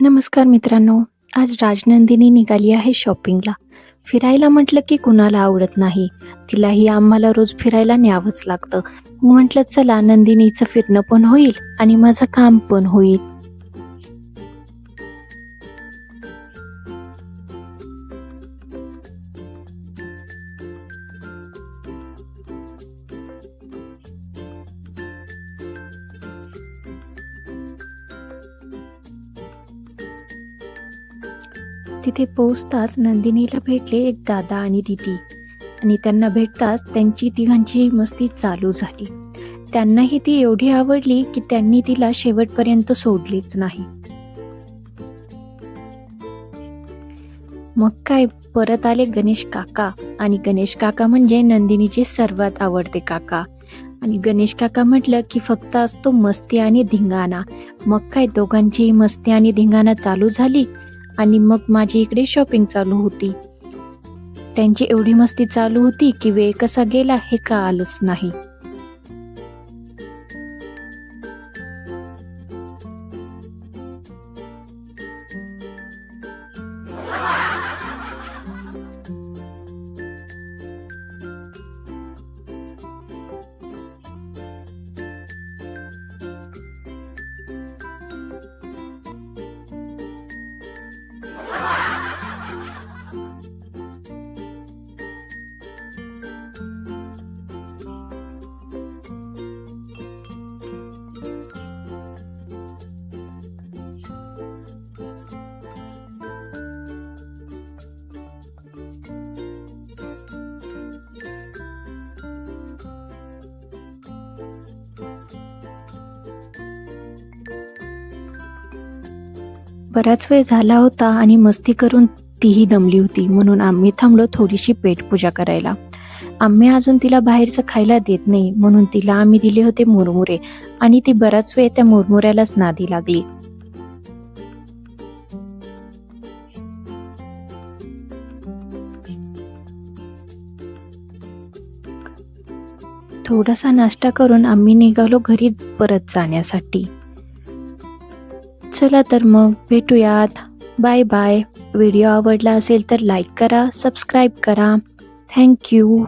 नमस्कार मित्रांनो. आज राजनंदिनी निघाली आहे शॉपिंगला. फिरायला म्हटलं की कुणाला आवडत नाही. तिलाही आम्हाला रोज फिरायला न्यावंच लागतं. म्हटलं चला नंदिनीचं फिरणं पण होईल आणि माझं काम पण होईल. तिथे पोहोचताच नंदिनीला भेटले एक दादा आणि दीदी आणि त्यांना भेटताच त्यांची तिघांची मस्ती चालू झाली. त्यांनाही ती एवढी आवडली की त्यांनी तिला शेवटपर्यंत सोडलीच नाही. मग काय, परत आले गणेश काका. आणि गणेश काका म्हणजे नंदिनीचे सर्वात आवडते काका. आणि गणेश काका म्हटलं की फक्त असतो मस्ती आणि धिंगाणा. मग काय, दोघांची मस्ती आणि धिंगाणा चालू झाली आणि मग माझी इकडे शॉपिंग चालू होती. त्यांची एवढी मस्ती चालू होती की वेळ कसा गेला हे कळालंच नाही. बराच वेळ झाला होता आणि मस्ती करून तीही दमली होती, म्हणून आम्ही थांबलो थोडीशी पेटपूजा करायला. आम्ही अजून तिला बाहेरचं खायला देत नाही, म्हणून तिला आम्ही दिले होते मुरमुरे आणि ती बराच वेळ त्या मुरमुऱ्यालाच नादी लागली. थोडासा नाश्ता करून आम्ही निघालो घरी परत जाण्यासाठी. चला तर मग भेटूयात. Bye bye. व्हिडिओ आवडला असेल तर लाईक करा, सबस्क्राईब करा. थँक्यू.